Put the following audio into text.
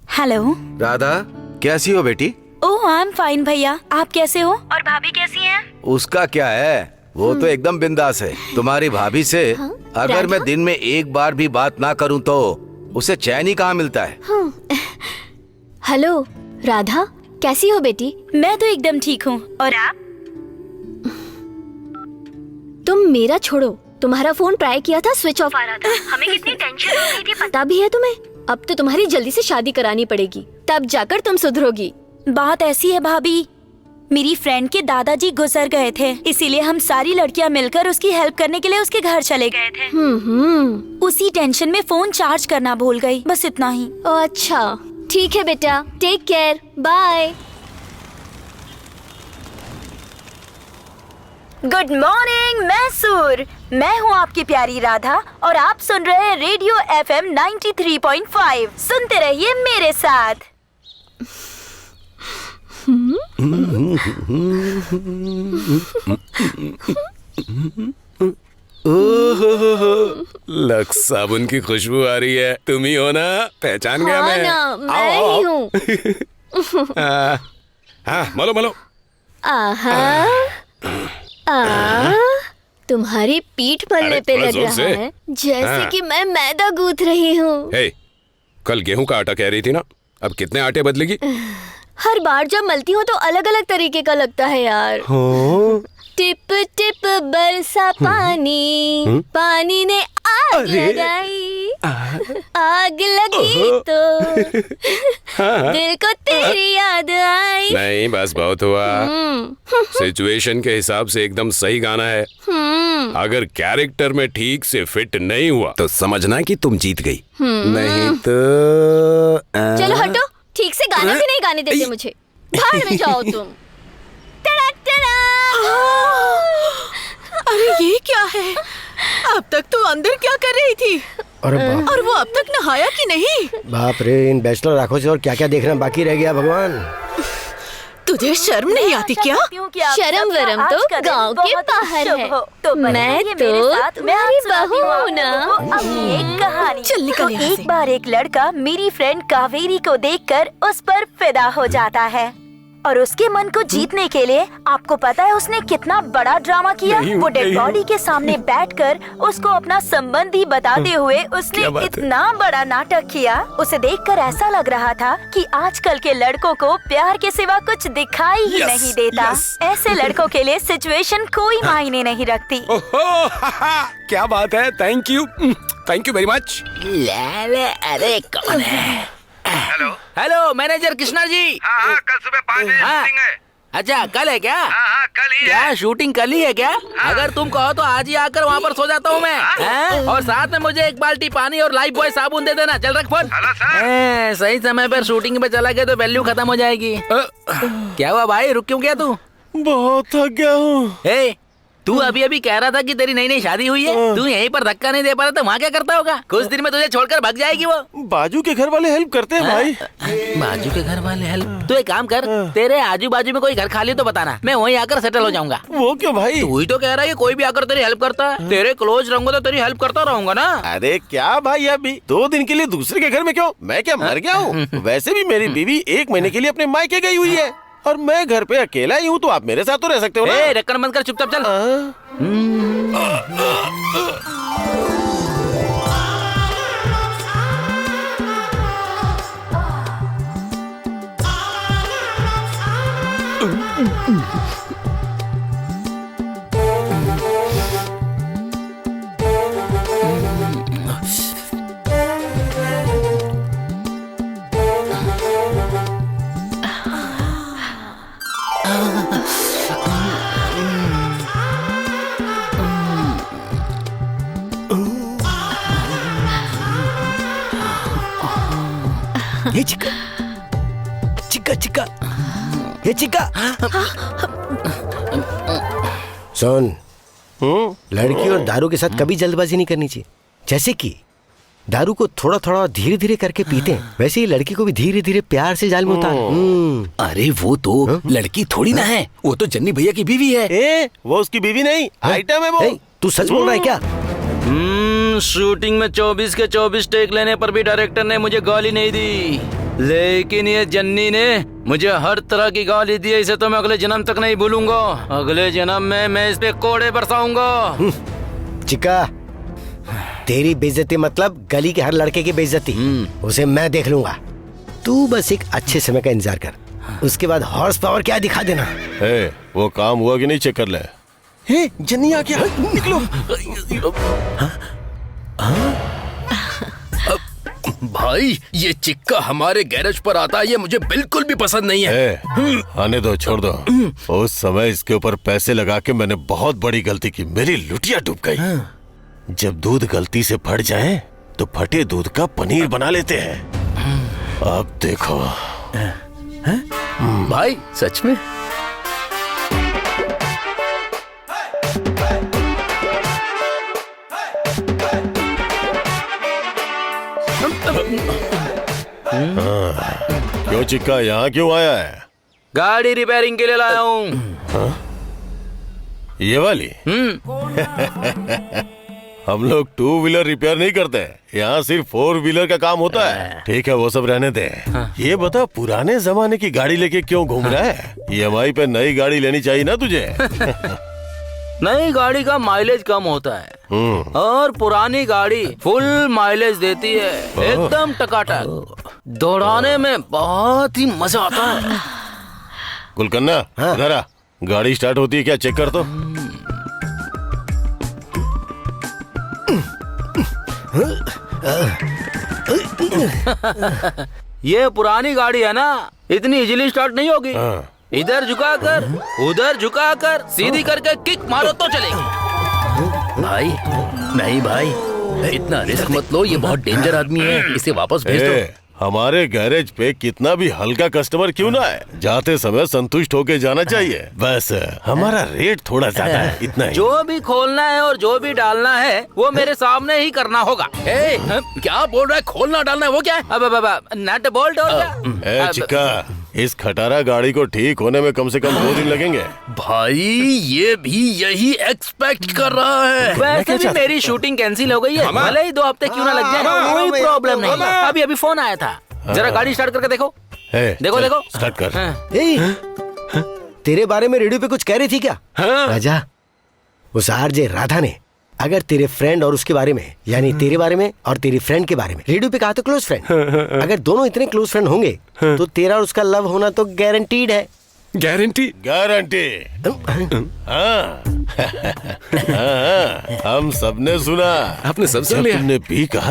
Hello Radha, कैसी हो बेटी? ओह आई एम फाइन भैया, आप कैसे हो? और भाभी कैसी हैं? उसका क्या है, वो तो एकदम बिंदास है। तुम्हारी भाभी से अगर मैं दिन में एक बार भी बात ना करूं तो उसे चैन ही कहाँ मिलता है। हेलो राधा, कैसी हो बेटी? मैं तो एकदम ठीक हूँ, और आप? तुम मेरा छोड़ो, तुम्हारा फोन ट्राई किया था, स्विच ऑफ आ रहा था। हमें कितनी टेंशन हो गई थी, पता भी है तुम्हें? अब तो तुम्हारी जल्दी से शादी करानी पड़ेगी, तब जाकर तुम सुधरोगी। बात ऐसी है भाभी, मेरी फ्रेंड के दादाजी गुजर गए थे, इसीलिए हम सारी लड़कियां मिलकर उसकी हेल्प करने के लिए उसके घर चले गए थे। उसी टेंशन में फोन चार्ज करना भूल गई, बस इतना ही। अच्छा ठीक है बेटा, take care, bye. Good morning Mysore, मैं हूँ आपकी प्यारी राधा और आप सुन रहे हैं रेडियो FM 93.5। सुनते रहिए मेरे साथ। लक्स साबुन की खुशबू आ रही है, तुम ही हो ना? पहचान गया मैं। मैं ही हूँ। हाँ मलो मलो। तुम्हारी पीठ पलने पे लग रहा है जैसे कि मैं मैदा गूंथ रही हूँ। हे, कल गेहूं का आटा कह रही थी ना, अब कितने आटे बदलेगी? हर बार जब मलती हूँ तो अलग अलग तरीके का लगता है यार। टिप टिप बरसा पानी, पानी ने आग लगाई, आग लगी तो दिल को तेरी याद आई। नहीं बस बहुत हुआ। सिचुएशन के हिसाब से एकदम सही गाना है। अगर कैरेक्टर में ठीक से फिट नहीं हुआ तो समझना कि तुम जीत गई, नहीं तो चलो हटो, ठीक से गाना भी नहीं गाने देते मुझे, भाड़ में जाओ तुम। टड़ा टड़ा। अरे ये क्या है? अब तक तू अंदर क्या कर रही थी? अरे बाप, और वो अब तक नहाया कि नहीं? बाप रे, इन बैचलर आंखों से और क्या क्या देखना बाकी रह गया भगवान। तुझे शर्म नहीं आती क्या? शर्म वरम तो गांव के बाहर है, तो मैं तो तुम्हारी बहू हूँ ना। एक कहानी। चल निकल यहाँ से। एक बार एक लड़का मेरी फ्रेंड कावेरी को देखकर उस पर फिदा हो जाता है और उसके मन को जीतने के लिए आपको पता है उसने कितना बड़ा ड्रामा किया। वो डेड बॉडी के सामने बैठकर उसको अपना संबंधी बताते हुए उसने इतना बड़ा नाटक किया। उसे देखकर ऐसा लग रहा था कि आजकल के लड़कों को प्यार के सिवा कुछ दिखाई ही नहीं देता। ऐसे लड़कों के लिए सिचुएशन कोई मायने नहीं रखती। क्या बात है, थैंक यू वेरी मच। अरे कौन है? Hello manager Krishna ji. हाँ, कल सुबह 5 बजे शूटिंग है। अच्छा कल है क्या? हाँ, कल ही क्या है। शूटिंग कल ही है क्या? अगर तुम कहो तो आज ही आकर वहाँ पर सो जाता हूँ मैं। और साथ में मुझे एक बाल्टी पानी और लाइफ बॉय साबुन दे देना। चल रख फोन। Hello sir. सही समय पर शूटिंग पे चला गया तो वैल्यू खत्म हो जाएगी। क्या हुआ भाई, रुक क्यों गया तू? बहुत थक गया हूँ। तू अभी अभी कह रहा था कि तेरी नई नई शादी हुई है, तू यहीं पर धक्का नहीं दे पा रहा तो वहाँ क्या करता होगा? कुछ दिन में तुझे छोड़कर भाग जाएगी वो। बाजू के घर वाले हेल्प करते हैं भाई। बाजू के घर वाले हेल्प? तू एक काम कर, तेरे आजू बाजू में कोई घर खाली तो बताना, मैं वहीं आकर सेटल हो जाऊंगा। वो क्यों भाई? तू ही तो कह रहा है कि कोई भी आकर तेरी हेल्प करता है। तेरे क्लोज रहूंगा तो तेरी हेल्प करता रहूंगा ना। अरे क्या भाई, अभी 2 दिन के लिए दूसरे के घर में क्यों? मैं क्या मर गया हूँ? वैसे भी मेरी बीवी 1 महीने के लिए अपने मायके गई हुई है और मैं घर पे अकेला ही हूँ, तो आप मेरे साथ तो रह सकते हो ना। ढक्कन बंद कर, चुपचाप चल। ये चिक्का चिक्का चिक्का, ये चिक्का सुन, लड़की और दारू के साथ कभी जल्दबाजी नहीं करनी चाहिए। जैसे कि दारू को थोड़ा थोड़ा धीरे धीरे करके पीते हैं, वैसे ही लड़की को भी धीरे धीरे प्यार से जाल में उतार। अरे वो तो लड़की थोड़ी ना है, वो तो जन्नी भैया की बीवी है। वो उसकी बीवी नहीं, आइटम है वो। तू सच बोल रहा है क्या? शूटिंग में 24 के 24 टेक लेने पर भी डायरेक्टर ने मुझे गाली नहीं दी, लेकिन ये जन्नी ने मुझे हर तरह की गाली दी है। इसे तो मैं अगले जन्म तक नहीं भूलूंगा। अगले जन्म में मैं इस पे कोड़े बरसाऊंगा। चिका, तेरी बेइज्जती मतलब गली के हर लड़के की बेइज्जती, उसे मैं देख लूंगा। तू बस एक अच्छे समय का इंतजार कर, उसके बाद हॉर्स पावर क्या दिखा देना। वो काम हुआ कि नहीं, चेक कर ले। जन्नी आ गया, निकलो। भाई ये चिक्का हमारे गैरेज पर आता है, ये मुझे बिल्कुल भी पसंद नहीं है। आने दो, छोड़ दो। उस समय इसके ऊपर पैसे लगा के मैंने बहुत बड़ी गलती की, मेरी लुटिया डूब गई। जब दूध गलती से फट जाए तो फटे दूध का पनीर बना लेते हैं। अब देखो। भाई सच में? क्यों चिक्का, यहाँ क्यों आया है? गाड़ी रिपेयरिंग के लिए लाया हूँ। ये वाली? हम लोग 2 व्हीलर रिपेयर नहीं करते, यहाँ सिर्फ 4 व्हीलर का काम होता है। ठीक है, वो सब रहने दे। ये बता, पुराने जमाने की गाड़ी लेके क्यों घूम रहा है? EMI पे नई गाड़ी लेनी चाहिए ना तुझे। नई गाड़ी का माइलेज कम होता है और पुरानी गाड़ी फुल माइलेज देती है, एकदम टकाटक। दौड़ाने में बहुत ही मजा आता है। गुलकन्ना, इधर आ। गाड़ी स्टार्ट होती है क्या, चेक कर तो। ये पुरानी गाड़ी है ना, इतनी इजीली स्टार्ट नहीं होगी। इधर झुकाकर उधर झुकाकर सीधी करके किक मारो तो चलेगी। भाई नहीं भाई, इतना रिस्क मत लो, ये बहुत डेंजर आदमी है, इसे वापस भेज दो। हमारे गैरेज पे कितना भी हल्का कस्टमर क्यों ना है, जाते समय संतुष्ट होके जाना चाहिए। बस हमारा रेट थोड़ा ज्यादा है, इतना ही। जो भी खोलना है और जो भी डालना है वो मेरे सामने ही करना होगा। क्या बोल रहा है? खोलना डालना है वो क्या है? अब नट बोल्ट और क्या? चिक्का, इस खटारा गाड़ी को ठीक होने में कम से कम 2 दिन लगेंगे। भाई ये भी यही एक्सपेक्ट कर रहा है। वैसे भी मेरी शूटिंग कैंसिल हो गई है, भले ही 2 हफ्ते क्यों ना लग जाए, कोई प्रॉब्लम नहीं है। अभी फोन आया था, जरा गाड़ी स्टार्ट करके देखो। देखो देखो, स्टार्ट कर। तेरे बारे में रेडियो पे कुछ कह रही थी क्या? राजा, उस आरजे राधा ने अगर तेरे फ्रेंड और उसके बारे में, यानी तेरे बारे में और तेरी फ्रेंड के बारे में रेडियो पे कहा तो क्लोज फ्रेंड। अगर दोनों इतने क्लोज फ्रेंड होंगे तो तेरा और उसका लव होना तो गारंटीड है। गारंटी? गारंटी। हम सबने सुना। आपने सब सुन लिया? तुमने भी कहा